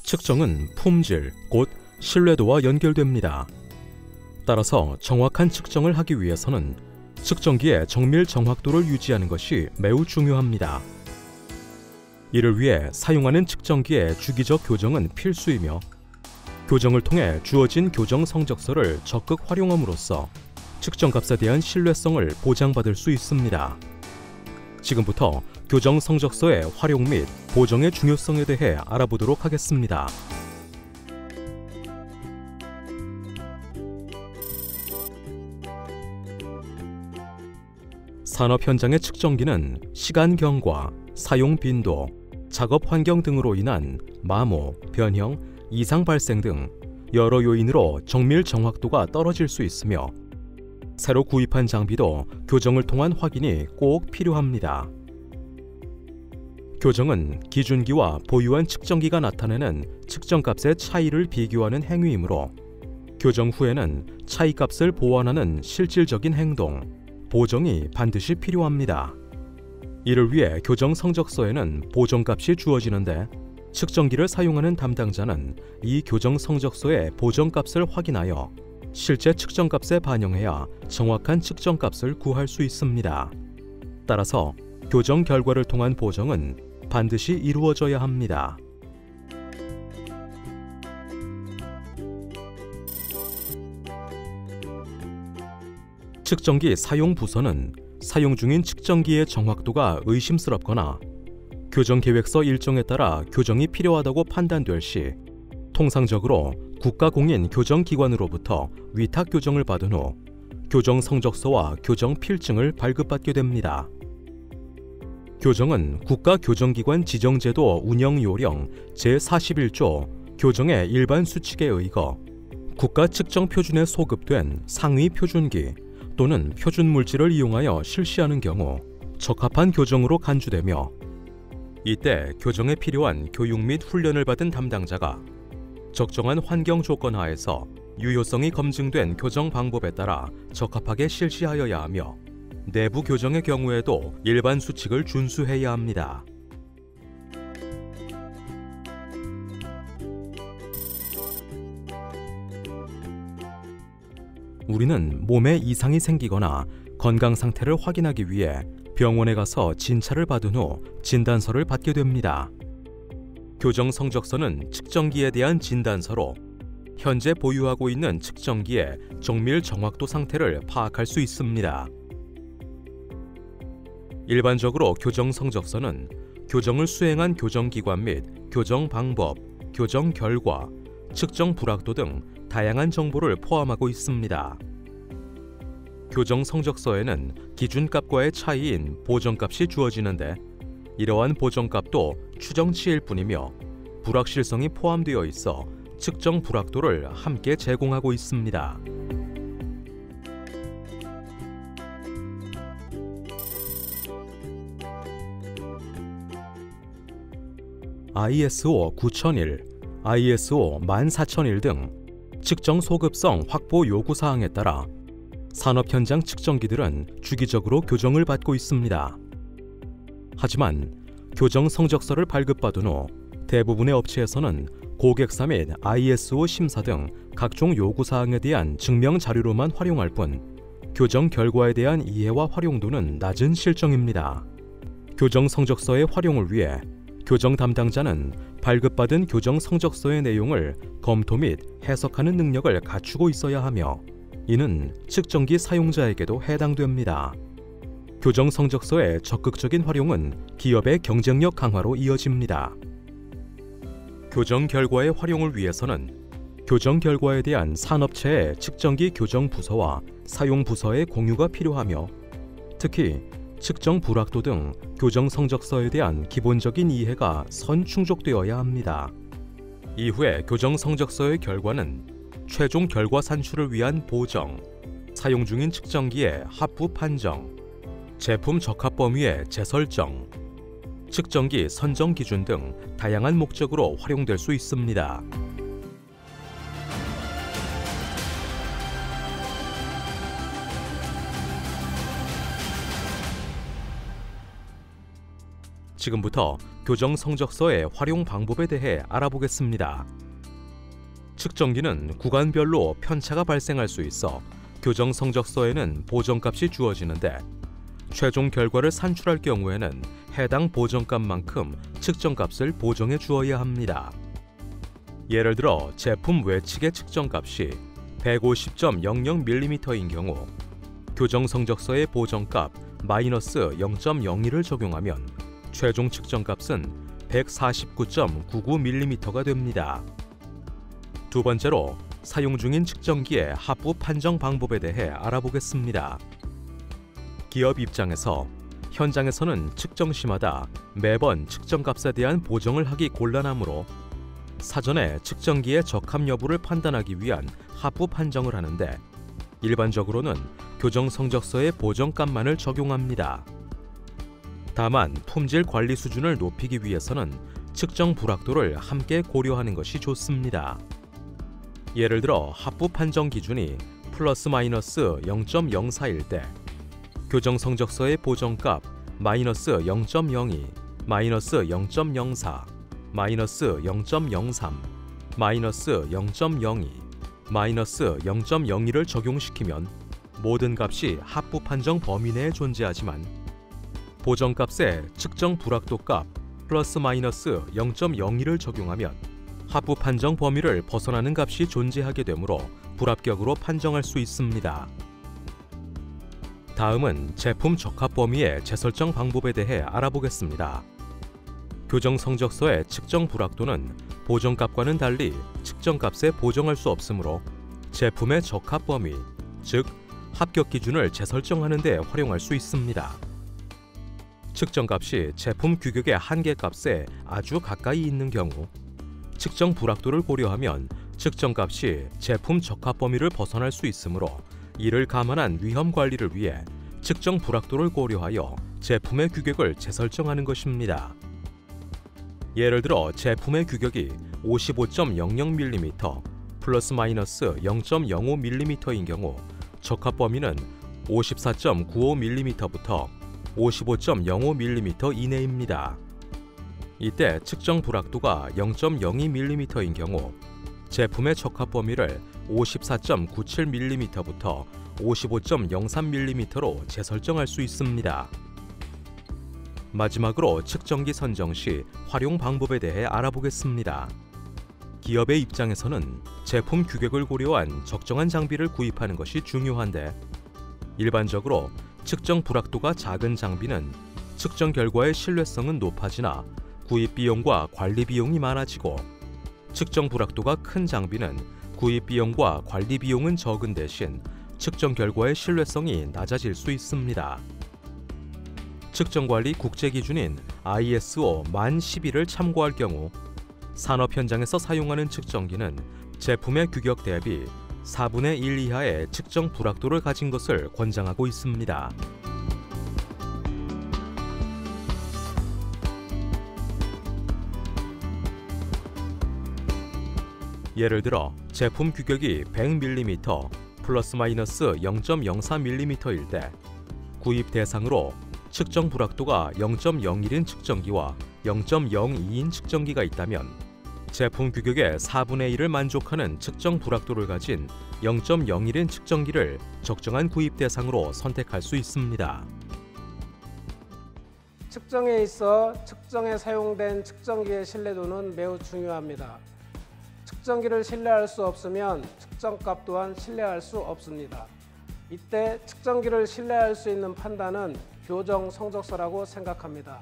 측정은 품질, 곧 신뢰도와 연결됩니다. 따라서 정확한 측정을 하기 위해서는 측정기의 정밀 정확도를 유지하는 것이 매우 중요합니다. 이를 위해 사용하는 측정기의 주기적 교정은 필수이며, 교정을 통해 주어진 교정 성적서를 적극 활용함으로써 측정값에 대한 신뢰성을 보장받을 수 있습니다. 지금부터 교정 성적서의 활용 및 보정의 중요성에 대해 알아보도록 하겠습니다. 산업 현장의 측정기는 시간 경과, 사용 빈도, 작업 환경 등으로 인한 마모, 변형, 이상 발생 등 여러 요인으로 정밀 정확도가 떨어질 수 있으며, 새로 구입한 장비도 교정을 통한 확인이 꼭 필요합니다. 교정은 기준기와 보유한 측정기가 나타내는 측정값의 차이를 비교하는 행위이므로, 교정 후에는 차이값을 보완하는 실질적인 행동, 보정이 반드시 필요합니다. 이를 위해 교정 성적서에는 보정값이 주어지는데, 측정기를 사용하는 담당자는 이 교정 성적서의 보정값을 확인하여 실제 측정값에 반영해야 정확한 측정값을 구할 수 있습니다. 따라서 교정 결과를 통한 보정은 반드시 이루어져야 합니다. 측정기 사용 부서는 사용 중인 측정기의 정확도가 의심스럽거나 교정 계획서 일정에 따라 교정이 필요하다고 판단될 시 통상적으로 국가공인 교정기관으로부터 위탁 교정을 받은 후 교정 성적서와 교정 필증을 발급받게 됩니다. 교정은 국가교정기관 지정제도 운영요령 제41조 교정의 일반 수칙에 의거 국가측정표준에 소급된 상위 표준기 또는 표준 물질을 이용하여 실시하는 경우 적합한 교정으로 간주되며, 이때 교정에 필요한 교육 및 훈련을 받은 담당자가 적정한 환경 조건 하에서 유효성이 검증된 교정 방법에 따라 적합하게 실시하여야 하며, 내부 교정의 경우에도 일반 수칙을 준수해야 합니다. 우리는 몸에 이상이 생기거나 건강 상태를 확인하기 위해 병원에 가서 진찰을 받은 후 진단서를 받게 됩니다. 교정 성적서는 측정기에 대한 진단서로 현재 보유하고 있는 측정기의 정밀 정확도 상태를 파악할 수 있습니다. 일반적으로 교정 성적서는 교정을 수행한 교정기관 및 교정 방법, 교정 결과, 측정 불확도 등 다양한 정보를 포함하고 있습니다. 교정 성적서에는 기준값과의 차이인 보정값이 주어지는데, 이러한 보정값도 추정치일 뿐이며 불확실성이 포함되어 있어 측정 불확도를 함께 제공하고 있습니다. ISO 9001, ISO 14001 등 측정 소급성 확보 요구사항에 따라 산업 현장 측정기들은 주기적으로 교정을 받고 있습니다. 하지만 교정 성적서를 발급받은 후 대부분의 업체에서는 고객사 및 ISO 심사 등 각종 요구사항에 대한 증명 자료로만 활용할 뿐 교정 결과에 대한 이해와 활용도는 낮은 실정입니다. 교정 성적서의 활용을 위해 교정 담당자는 발급받은 교정 성적서의 내용을 검토 및 해석하는 능력을 갖추고 있어야 하며, 이는 측정기 사용자에게도 해당됩니다. 교정 성적서의 적극적인 활용은 기업의 경쟁력 강화로 이어집니다. 교정 결과의 활용을 위해서는 교정 결과에 대한 산업체의 측정기 교정 부서와 사용 부서의 공유가 필요하며, 특히 측정 불확도 등 교정 성적서에 대한 기본적인 이해가 선충족되어야 합니다. 이후에 교정 성적서의 결과는 최종 결과 산출을 위한 보정, 사용 중인 측정기의 합부 판정, 제품 적합 범위의 재설정, 측정기 선정 기준 등 다양한 목적으로 활용될 수 있습니다. 지금부터 교정 성적서의 활용 방법에 대해 알아보겠습니다. 측정기는 구간별로 편차가 발생할 수 있어 교정 성적서에는 보정값이 주어지는데 최종 결과를 산출할 경우에는 해당 보정값만큼 측정값을 보정해 주어야 합니다. 예를 들어 제품 외측의 측정값이 150.00mm인 경우 교정 성적서의 보정값 마이너스 0.01을 적용하면 최종 측정값은 149.99mm가 됩니다. 두 번째로 사용 중인 측정기의 합부 판정 방법에 대해 알아보겠습니다. 기업 입장에서 현장에서는 측정 시마다 매번 측정값에 대한 보정을 하기 곤란하므로 사전에 측정기의 적합 여부를 판단하기 위한 합부 판정을 하는데 일반적으로는 교정 성적서의 보정값만을 적용합니다. 다만 품질 관리 수준을 높이기 위해서는 측정 불확도를 함께 고려하는 것이 좋습니다. 예를 들어 합부 판정 기준이 플러스 마이너스 0.04일 때 교정 성적서의 보정값 마이너스 0.02, 마이너스 0.04, 마이너스 0.03, 마이너스 0.02, 마이너스 0.02를 적용시키면 모든 값이 합부 판정 범위 내에 존재하지만 보정값의 측정 불확도값 플러스 마이너스 0.02를 적용하면 합부 판정 범위를 벗어나는 값이 존재하게 되므로 불합격으로 판정할 수 있습니다. 다음은 제품 적합 범위의 재설정 방법에 대해 알아보겠습니다. 교정 성적서의 측정 불확도는 보정값과는 달리 측정값에 보정할 수 없으므로 제품의 적합 범위, 즉 합격 기준을 재설정하는 데 활용할 수 있습니다. 측정값이 제품 규격의 한계값에 아주 가까이 있는 경우 측정 불확도를 고려하면 측정값이 제품 적합 범위를 벗어날 수 있으므로 이를 감안한 위험 관리를 위해 측정 불확도를 고려하여 제품의 규격을 재설정하는 것입니다. 예를 들어 제품의 규격이 55.00mm 플러스 마이너스 0.05mm인 경우 적합 범위는 54.95mm부터 55.05mm 이내입니다. 이때 측정 불확도가 0.02mm인 경우 제품의 적합 범위를 54.97mm부터 55.03mm로 재설정할 수 있습니다. 마지막으로 측정기 선정 시 활용 방법에 대해 알아보겠습니다. 기업의 입장에서는 제품 규격을 고려한 적정한 장비를 구입하는 것이 중요한데 일반적으로 측정 불확도가 작은 장비는 측정 결과의 신뢰성은 높아지나 구입 비용과 관리 비용이 많아지고 측정 불확도가 큰 장비는 구입 비용과 관리 비용은 적은 대신 측정 결과의 신뢰성이 낮아질 수 있습니다. 측정관리 국제기준인 ISO 10011을 참고할 경우 산업 현장에서 사용하는 측정기는 제품의 규격 대비 4분의 1 이하의 측정 불확도를 가진 것을 권장하고 있습니다. 예를 들어 제품 규격이 100mm 플러스 마이너스 0.04mm일 때 구입 대상으로 측정 불확도가 0.01인 측정기와 0.02인 측정기가 있다면 제품 규격의 4분의 1을 만족하는 측정 불확도를 가진 0.01인 측정기를 적정한 구입 대상으로 선택할 수 있습니다. 측정에 있어 측정에 사용된 측정기의 신뢰도는 매우 중요합니다. 측정기를 신뢰할 수 없으면 측정값 또한 신뢰할 수 없습니다. 이때 측정기를 신뢰할 수 있는 판단은 교정 성적서라고 생각합니다.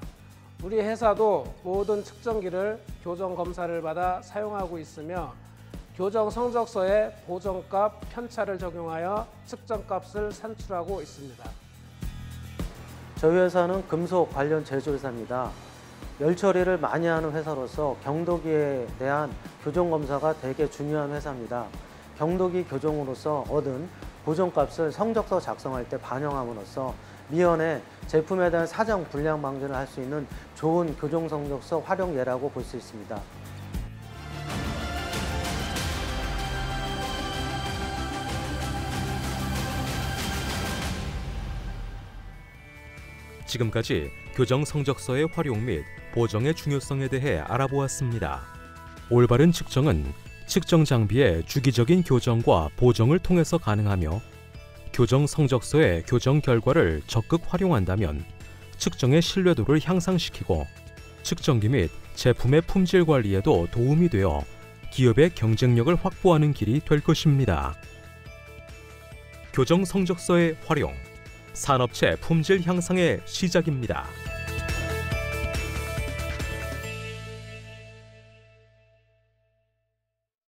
우리 회사도 모든 측정기를 교정 검사를 받아 사용하고 있으며 교정 성적서에 보정값 편차를 적용하여 측정값을 산출하고 있습니다. 저희 회사는 금속 관련 제조회사입니다. 열 처리를 많이 하는 회사로서 경도기에 대한 교정 검사가 되게 중요한 회사입니다. 경도기 교정으로서 얻은 보정값을 성적서 작성할 때 반영함으로써 미연에 제품에 대한 사정 불량 방지를 할 수 있는 좋은 교정 성적서 활용 예라고 볼 수 있습니다. 지금까지 교정 성적서의 활용 및 보정의 중요성에 대해 알아보았습니다. 올바른 측정은 측정 장비의 주기적인 교정과 보정을 통해서 가능하며 교정 성적서의 교정 결과를 적극 활용한다면 측정의 신뢰도를 향상시키고 측정기 및 제품의 품질 관리에도 도움이 되어 기업의 경쟁력을 확보하는 길이 될 것입니다. 교정 성적서의 활용, 산업체 품질 향상의 시작입니다.